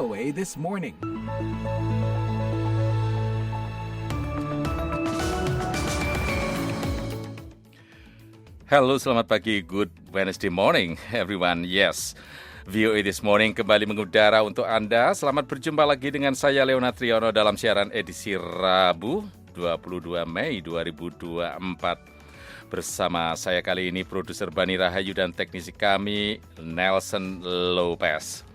VOA This Morning. Halo, selamat pagi. Good Wednesday morning, everyone. Yes, VOA This Morning kembali mengudara untuk Anda. Selamat berjumpa lagi dengan saya, Leonard Triono, dalam siaran edisi Rabu, 22 Mei 2024. Bersama saya kali ini produser Bani Rahayu dan teknisi kami, Nelson Lopez.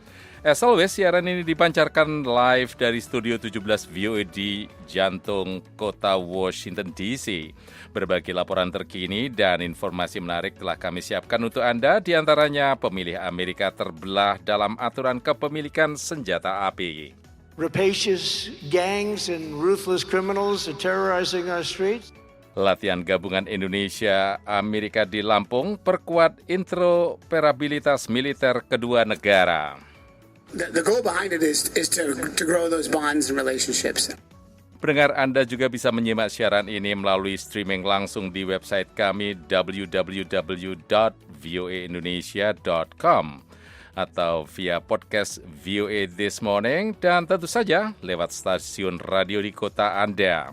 As always, siaran ini dipancarkan live dari Studio 17 VOA di jantung kota Washington DC. Berbagai laporan terkini dan informasi menarik telah kami siapkan untuk Anda, di antaranya pemilih Amerika terbelah dalam aturan kepemilikan senjata api. Rapacious gangs and ruthless criminals are terrorizing our streets. Latihan gabungan Indonesia Amerika di Lampung perkuat interoperabilitas militer kedua negara. The goal behind it is to grow those bonds and relationships. Pendengar, Anda juga bisa menyimak siaran ini melalui streaming langsung di website kami www.voaindonesia.com atau via podcast VOA This Morning dan tentu saja lewat stasiun radio di kota Anda.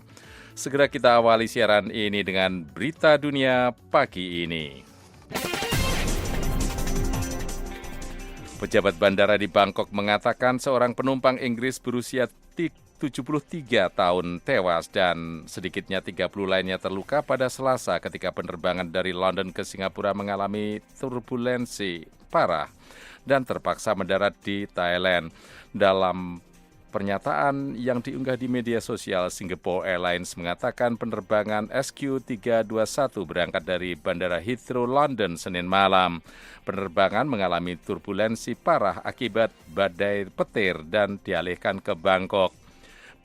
Segera kita awali siaran ini dengan berita dunia pagi ini. Pejabat bandara di Bangkok mengatakan seorang penumpang Inggris berusia 73 tahun tewas dan sedikitnya 30 lainnya terluka pada Selasa ketika penerbangan dari London ke Singapura mengalami turbulensi parah dan terpaksa mendarat di Thailand. Dalam pernyataan yang diunggah di media sosial, Singapore Airlines mengatakan penerbangan SQ321 berangkat dari Bandara Heathrow, London, Senin malam. Penerbangan mengalami turbulensi parah akibat badai petir dan dialihkan ke Bangkok.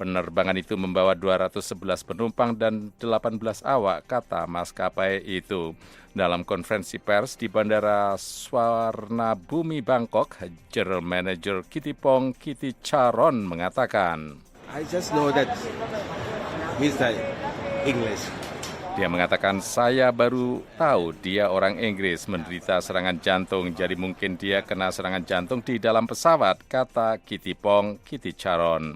Penerbangan itu membawa 211 penumpang dan 18 awak, kata maskapai itu. Dalam konferensi pers di Bandara Swarnabhumi Bangkok, General Manager Kittipong Kitticharoen mengatakan, I just know that Mr. English. Dia mengatakan, saya baru tahu dia orang Inggris menderita serangan jantung, jadi mungkin dia kena serangan jantung di dalam pesawat, kata Kittipong Kitticharoen.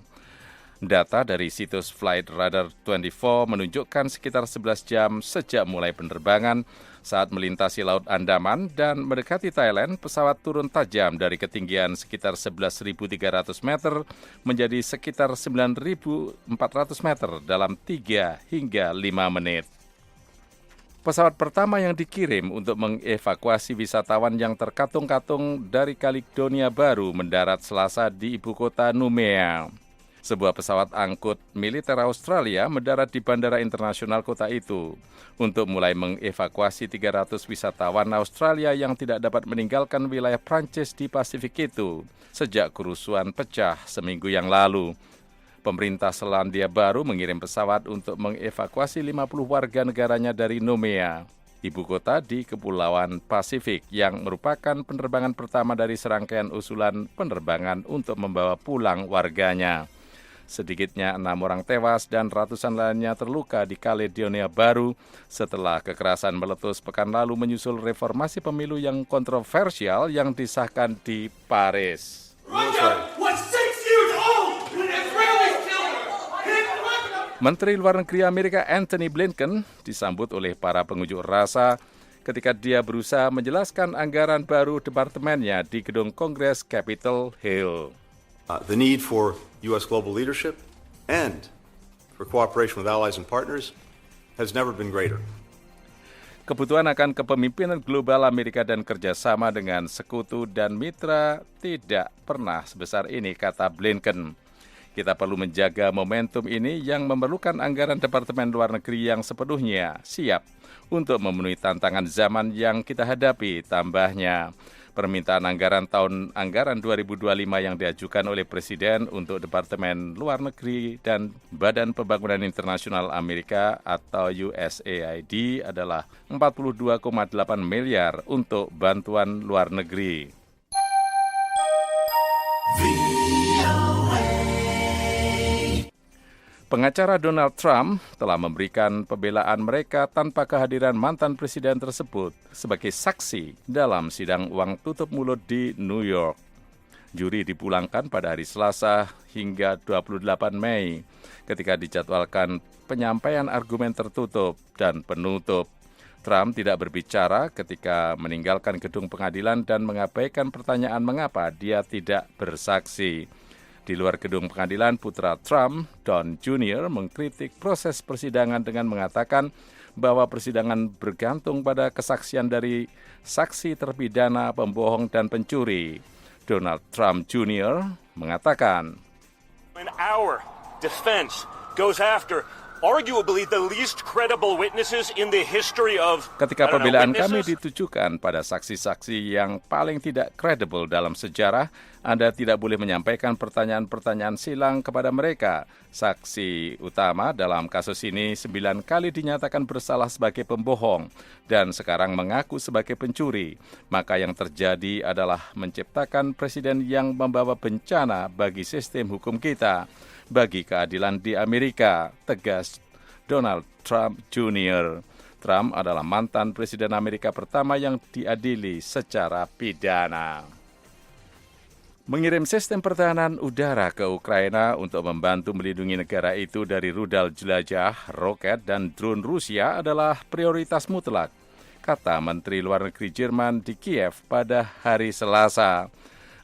Data dari situs Flight Radar 24 menunjukkan sekitar 11 jam sejak mulai penerbangan saat melintasi Laut Andaman dan mendekati Thailand, pesawat turun tajam dari ketinggian sekitar 11.300 meter menjadi sekitar 9.400 meter dalam 3 hingga 5 menit. Pesawat pertama yang dikirim untuk mengevakuasi wisatawan yang terkatung-katung dari Kaledonia Baru mendarat Selasa di ibu kota Noumea. Sebuah pesawat angkut militer Australia mendarat di Bandara Internasional kota itu untuk mulai mengevakuasi 300 wisatawan Australia yang tidak dapat meninggalkan wilayah Prancis di Pasifik itu sejak kerusuhan pecah seminggu yang lalu. Pemerintah Selandia Baru mengirim pesawat untuk mengevakuasi 50 warga negaranya dari Noumea, ibu kota di Kepulauan Pasifik, yang merupakan penerbangan pertama dari serangkaian usulan penerbangan untuk membawa pulang warganya. Sedikitnya 6 orang tewas dan ratusan lainnya terluka di Kaledonia Baru setelah kekerasan meletus pekan lalu menyusul reformasi pemilu yang kontroversial yang disahkan di Paris. Menteri Luar Negeri Amerika Antony Blinken disambut oleh para pengunjuk rasa ketika dia berusaha menjelaskan anggaran baru departemennya di gedung Kongres Capitol Hill. The need for U.S. global leadership and for cooperation with allies and partners has never been greater. Kebutuhan akan kepemimpinan global Amerika dan kerjasama dengan sekutu dan mitra tidak pernah sebesar ini, kata Blinken. Kita perlu menjaga momentum ini yang memerlukan anggaran Departemen Luar Negeri yang sepenuhnya siap untuk memenuhi tantangan zaman yang kita hadapi, tambahnya. Permintaan anggaran tahun anggaran 2025 yang diajukan oleh Presiden untuk Departemen Luar Negeri dan Badan Pembangunan Internasional Amerika atau USAID adalah 42,8 miliar untuk bantuan luar negeri. Pengacara Donald Trump telah memberikan pembelaan mereka tanpa kehadiran mantan presiden tersebut sebagai saksi dalam sidang uang tutup mulut di New York. Juri dipulangkan pada hari Selasa hingga 28 Mei ketika dijadwalkan penyampaian argumen tertutup dan penutup. Trump tidak berbicara ketika meninggalkan gedung pengadilan dan mengabaikan pertanyaan mengapa dia tidak bersaksi. Di luar gedung pengadilan, putra Trump, Don Jr., mengkritik proses persidangan dengan mengatakan bahwa persidangan bergantung pada kesaksian dari saksi terpidana, pembohong, dan pencuri. Donald Trump Jr. mengatakan, "When our defense goes after arguably the least credible witnesses in the history of ketika pembelaan kami ditujukan pada saksi-saksi yang paling tidak kredibel dalam sejarah, Anda tidak boleh menyampaikan pertanyaan-pertanyaan silang kepada mereka. Saksi utama dalam kasus ini 9 kali dinyatakan bersalah sebagai pembohong dan sekarang mengaku sebagai pencuri. Maka yang terjadi adalah menciptakan presiden yang membawa bencana bagi sistem hukum kita, bagi keadilan di Amerika," tegas Donald Trump Jr. Trump adalah mantan presiden Amerika pertama yang diadili secara pidana. Mengirim sistem pertahanan udara ke Ukraina untuk membantu melindungi negara itu dari rudal jelajah, roket, dan drone Rusia adalah prioritas mutlak, kata Menteri Luar Negeri Jerman di Kiev pada hari Selasa.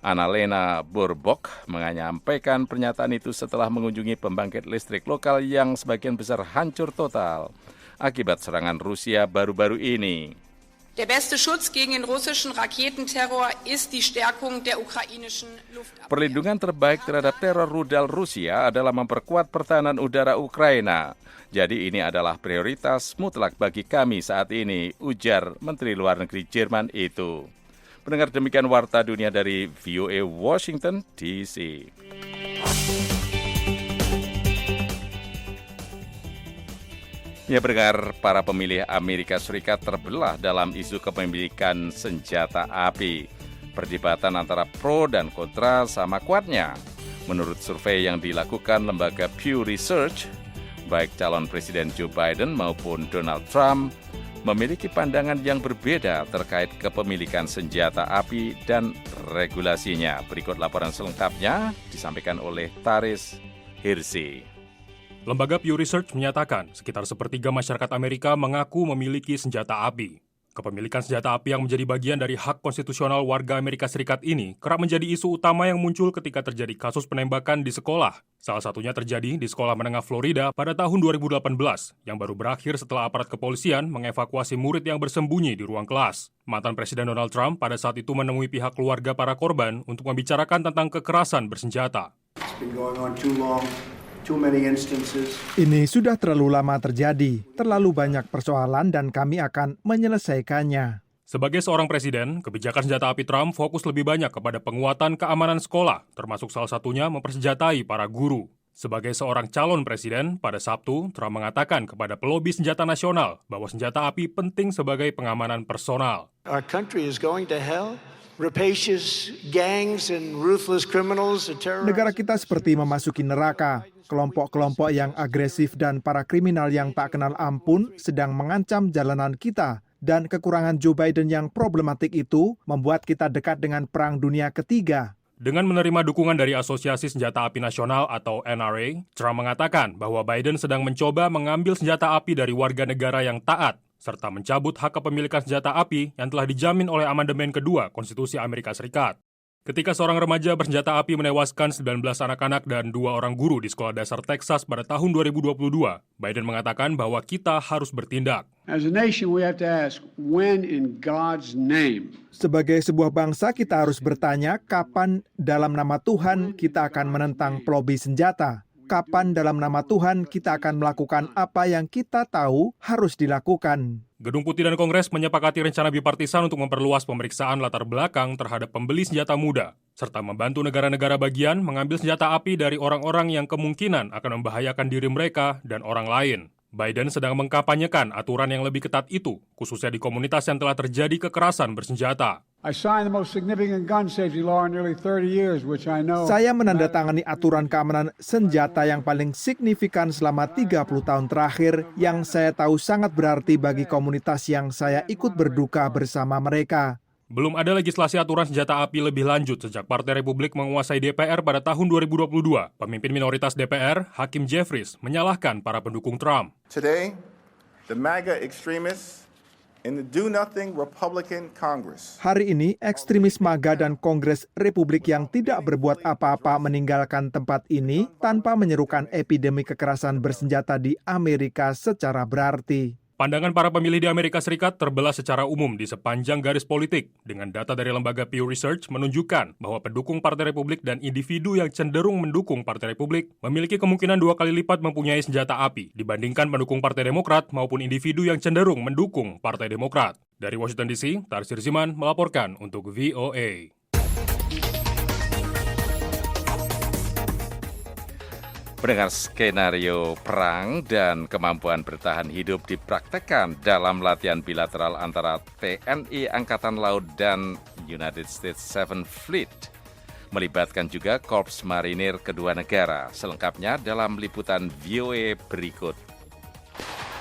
Annalena Baerbock menyampaikan pernyataan itu setelah mengunjungi pembangkit listrik lokal yang sebagian besar hancur total akibat serangan Rusia baru-baru ini. Der beste Schutz gegen den russischen Raketenterror ist die Stärkung der ukrainischen Luftabwehr. Perlindungan terbaik terhadap teror rudal Rusia adalah memperkuat pertahanan udara Ukraina. Jadi ini adalah prioritas mutlak bagi kami saat ini, ujar Menteri Luar Negeri Jerman itu. Pendengar, demikian Warta Dunia dari VOA Washington DC. Ya, pendengar, para pemilih Amerika Serikat terbelah dalam isu kepemilikan senjata api. Perdebatan antara pro dan kontra sama kuatnya. Menurut survei yang dilakukan lembaga Pew Research, baik calon Presiden Joe Biden maupun Donald Trump memiliki pandangan yang berbeda terkait kepemilikan senjata api dan regulasinya. Berikut laporan selengkapnya disampaikan oleh Taris Hirsi. Lembaga Pew Research menyatakan sekitar sepertiga masyarakat Amerika mengaku memiliki senjata api. Kepemilikan senjata api yang menjadi bagian dari hak konstitusional warga Amerika Serikat ini kerap menjadi isu utama yang muncul ketika terjadi kasus penembakan di sekolah. Salah satunya terjadi di sekolah menengah Florida pada tahun 2018, yang baru berakhir setelah aparat kepolisian mengevakuasi murid yang bersembunyi di ruang kelas. Mantan Presiden Donald Trump pada saat itu menemui pihak keluarga para korban untuk membicarakan tentang kekerasan bersenjata. Ini sudah terlalu lama terjadi, terlalu banyak persoalan dan kami akan menyelesaikannya. Sebagai seorang presiden, kebijakan senjata api Trump fokus lebih banyak kepada penguatan keamanan sekolah, termasuk salah satunya mempersenjatai para guru. Sebagai seorang calon presiden, pada Sabtu, Trump mengatakan kepada pelobi senjata nasional bahwa senjata api penting sebagai pengamanan personal. Our country is going to hell. Rapacious gangs and ruthless criminals are terrorizing. Negara kita seperti memasuki neraka. Kelompok-kelompok yang agresif dan para kriminal yang tak kenal ampun sedang mengancam jalanan kita. Dan kekurangan Joe Biden yang problematik itu membuat kita dekat dengan Perang Dunia Ketiga. Dengan menerima dukungan dari Asosiasi Senjata Api Nasional atau NRA, Trump mengatakan bahwa Biden sedang mencoba mengambil senjata api dari warga negara yang taat, serta mencabut hak kepemilikan senjata api yang telah dijamin oleh amandemen kedua Konstitusi Amerika Serikat. Ketika seorang remaja bersenjata api menewaskan 19 anak-anak dan 2 orang guru di sekolah dasar Texas pada tahun 2022, Biden mengatakan bahwa kita harus bertindak. As a nation, we have to ask, when in God's name? Sebagai sebuah bangsa, kita harus bertanya kapan dalam nama Tuhan kita akan menentang pelobi senjata. Kapan dalam nama Tuhan kita akan melakukan apa yang kita tahu harus dilakukan. Gedung Putih dan Kongres menyepakati rencana bipartisan untuk memperluas pemeriksaan latar belakang terhadap pembeli senjata muda, serta membantu negara-negara bagian mengambil senjata api dari orang-orang yang kemungkinan akan membahayakan diri mereka dan orang lain. Biden sedang mengkampanyekan aturan yang lebih ketat itu, khususnya di komunitas yang telah terjadi kekerasan bersenjata. Saya menandatangani aturan keamanan senjata yang paling signifikan selama 30 tahun terakhir yang saya tahu sangat berarti bagi komunitas yang saya ikut berduka bersama mereka. Belum ada legislasi aturan senjata api lebih lanjut sejak Partai Republik menguasai DPR pada tahun 2022. Pemimpin minoritas DPR, Hakeem Jeffries, menyalahkan para pendukung Trump. Today, the MAGA extremists in the do-nothing Republican Congress. Hari ini, ekstremis MAGA dan Kongres Republik yang tidak berbuat apa-apa meninggalkan tempat ini tanpa menyerukan epidemi kekerasan bersenjata di Amerika secara berarti. Pandangan para pemilih di Amerika Serikat terbelah secara umum di sepanjang garis politik. Dengan data dari lembaga Pew Research menunjukkan bahwa pendukung Partai Republik dan individu yang cenderung mendukung Partai Republik memiliki kemungkinan 2 kali lipat mempunyai senjata api dibandingkan pendukung Partai Demokrat maupun individu yang cenderung mendukung Partai Demokrat. Dari Washington DC, Tarsir Ziman melaporkan untuk VOA. Pendengar, skenario perang dan kemampuan bertahan hidup dipraktekkan dalam latihan bilateral antara TNI Angkatan Laut dan United States Seventh Fleet. Melibatkan juga Korps Marinir kedua negara. Selengkapnya dalam liputan VOA berikut.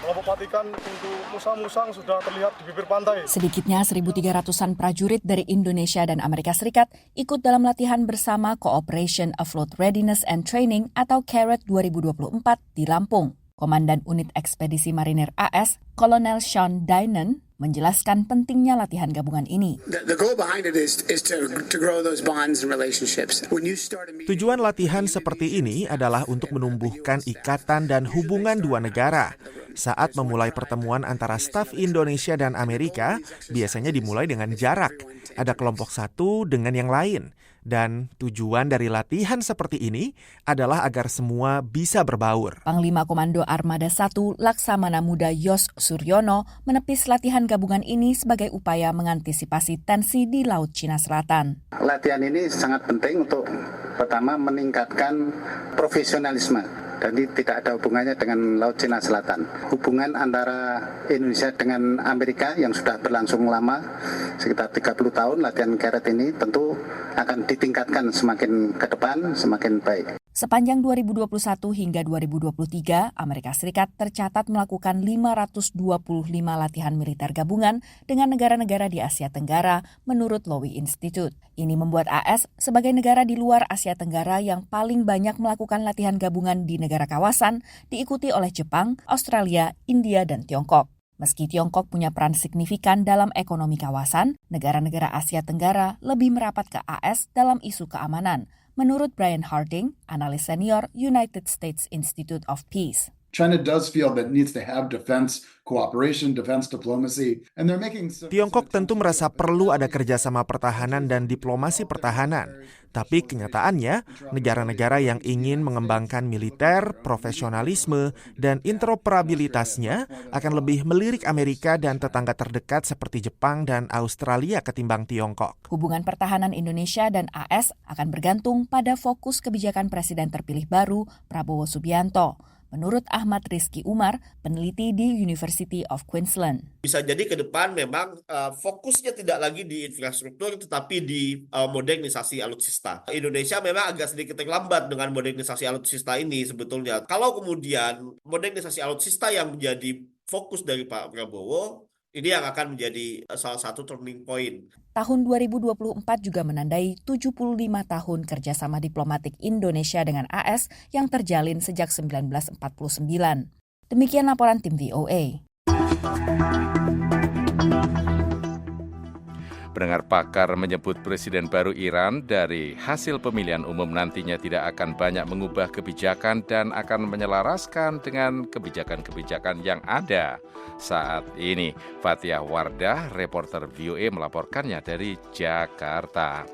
Kelompok Vatikan untuk musang-musang sudah terlihat di bibir pantai. Sedikitnya 1.300-an prajurit dari Indonesia dan Amerika Serikat ikut dalam latihan bersama Cooperation Afloat Readiness and Training atau CARAT 2024 di Lampung. Komandan Unit Ekspedisi Marinir AS, Kolonel Sean Dynan, menjelaskan pentingnya latihan gabungan ini. The goal behind it is to grow those bonds and relationships. Tujuan latihan seperti ini adalah untuk menumbuhkan ikatan dan hubungan dua negara. Saat memulai pertemuan antara staf Indonesia dan Amerika, biasanya dimulai dengan jarak. Ada kelompok satu dengan yang lain. Dan tujuan dari latihan seperti ini adalah agar semua bisa berbaur. Panglima Komando Armada 1 Laksamana Muda Yos Suryono menepis latihan gabungan ini sebagai upaya mengantisipasi tensi di Laut Cina Selatan. Latihan ini sangat penting untuk pertama meningkatkan profesionalisme. Jadi tidak ada hubungannya dengan Laut Cina Selatan. Hubungan antara Indonesia dengan Amerika yang sudah berlangsung lama, sekitar 30 tahun, latihan CARAT ini tentu akan ditingkatkan semakin ke depan, semakin baik. Sepanjang 2021 hingga 2023, Amerika Serikat tercatat melakukan 525 latihan militer gabungan dengan negara-negara di Asia Tenggara menurut Lowy Institute. Ini membuat AS sebagai negara di luar Asia Tenggara yang paling banyak melakukan latihan gabungan di negara kawasan, diikuti oleh Jepang, Australia, India, dan Tiongkok. Meski Tiongkok punya peran signifikan dalam ekonomi kawasan, negara-negara Asia Tenggara lebih merapat ke AS dalam isu keamanan, menurut Brian Harding, analis senior United States Institute of Peace. China does feel that it needs to have defense cooperation, defense diplomacy, and they're making... Tiongkok tentu merasa perlu ada kerjasama pertahanan dan diplomasi pertahanan. Tapi kenyataannya, negara-negara yang ingin mengembangkan militer, profesionalisme, dan interoperabilitasnya akan lebih melirik Amerika dan tetangga terdekat seperti Jepang dan Australia ketimbang Tiongkok. Hubungan pertahanan Indonesia dan AS akan bergantung pada fokus kebijakan Presiden terpilih baru, Prabowo Subianto. Menurut Ahmad Rizky Umar, peneliti di University of Queensland. Bisa jadi ke depan memang fokusnya tidak lagi di infrastruktur tetapi di modernisasi alutsista. Indonesia memang agak sedikit terlambat dengan modernisasi alutsista ini sebetulnya. Kalau kemudian modernisasi alutsista yang menjadi fokus dari Pak Prabowo, ini yang akan menjadi salah satu turning point. Tahun 2024 juga menandai 75 tahun kerjasama diplomatik Indonesia dengan AS yang terjalin sejak 1949. Demikian laporan tim VOA. Pendengar, pakar menyebut Presiden baru Iran dari hasil pemilihan umum nantinya tidak akan banyak mengubah kebijakan dan akan menyelaraskan dengan kebijakan-kebijakan yang ada saat ini. Fathia Wardah, reporter VOA melaporkannya dari Jakarta.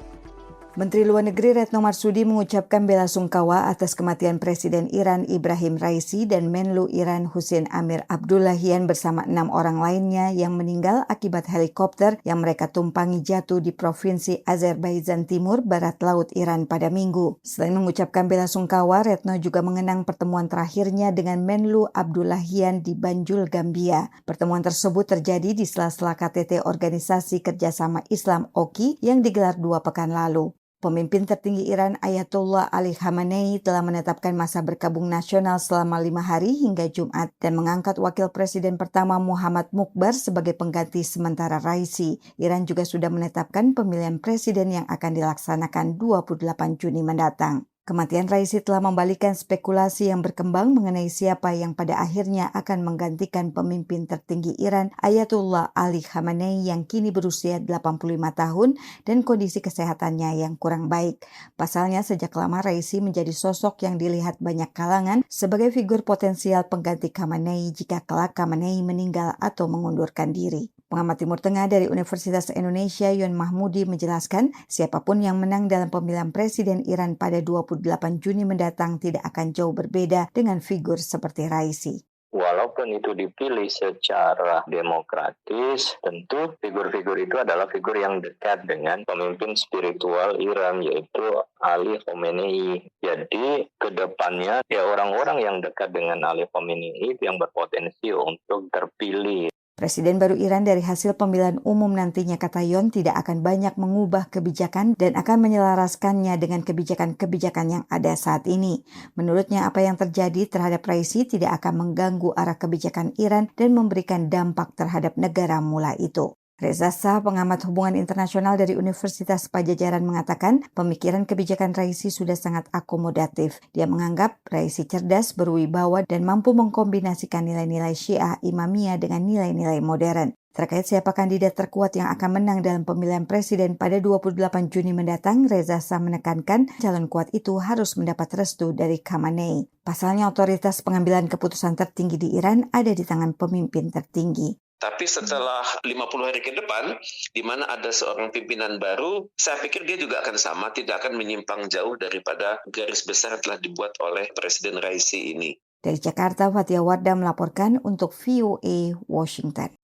Menteri Luar Negeri Retno Marsudi mengucapkan bela sungkawa atas kematian Presiden Iran Ibrahim Raisi dan Menlu Iran Hussein Amir Abdullahian bersama 6 orang lainnya yang meninggal akibat helikopter yang mereka tumpangi jatuh di Provinsi Azerbaijan Timur, Barat Laut Iran pada Minggu. Selain mengucapkan bela sungkawa, Retno juga mengenang pertemuan terakhirnya dengan Menlu Abdullahian di Banjul, Gambia. Pertemuan tersebut terjadi di sela-sela KTT Organisasi Kerjasama Islam OKI yang digelar 2 pekan lalu. Pemimpin tertinggi Iran Ayatollah Ali Khamenei telah menetapkan masa berkabung nasional selama 5 hari hingga Jumat dan mengangkat wakil presiden pertama Muhammad Mukhbar sebagai pengganti sementara Raisi. Iran juga sudah menetapkan pemilihan presiden yang akan dilaksanakan 28 Juni mendatang. Kematian Raisi telah membalikan spekulasi yang berkembang mengenai siapa yang pada akhirnya akan menggantikan pemimpin tertinggi Iran Ayatollah Ali Khamenei yang kini berusia 85 tahun dan kondisi kesehatannya yang kurang baik. Pasalnya sejak lama Raisi menjadi sosok yang dilihat banyak kalangan sebagai figur potensial pengganti Khamenei jika kelak Khamenei meninggal atau mengundurkan diri. Pengamat Timur Tengah dari Universitas Indonesia Yon Mahmudi menjelaskan siapapun yang menang dalam pemilihan presiden Iran pada 28 Juni mendatang tidak akan jauh berbeda dengan figur seperti Raisi. Walaupun itu dipilih secara demokratis, tentu figur-figur itu adalah figur yang dekat dengan pemimpin spiritual Iran, yaitu Ali Khamenei. Jadi, ke depannya ya orang-orang yang dekat dengan Ali Khamenei itu yang berpotensi untuk terpilih. Presiden baru Iran dari hasil pemilihan umum nantinya, kata Yon, tidak akan banyak mengubah kebijakan dan akan menyelaraskannya dengan kebijakan-kebijakan yang ada saat ini. Menurutnya, apa yang terjadi terhadap Raisi tidak akan mengganggu arah kebijakan Iran dan memberikan dampak terhadap negara mula itu. Reza Shah, pengamat hubungan internasional dari Universitas Pajajaran, mengatakan pemikiran kebijakan Raisi sudah sangat akomodatif. Dia menganggap Raisi cerdas, berwibawa, dan mampu mengkombinasikan nilai-nilai Syiah Imamiyah dengan nilai-nilai modern. Terkait siapa kandidat terkuat yang akan menang dalam pemilihan presiden pada 28 Juni mendatang, Reza Shah menekankan calon kuat itu harus mendapat restu dari Khamenei. Pasalnya otoritas pengambilan keputusan tertinggi di Iran ada di tangan pemimpin tertinggi. Tapi setelah 50 hari ke depan, di mana ada seorang pimpinan baru, saya pikir dia juga akan sama, tidak akan menyimpang jauh daripada garis besar yang telah dibuat oleh Presiden Raisi ini. Dari Jakarta, Fathia Wardah melaporkan untuk VOA Washington.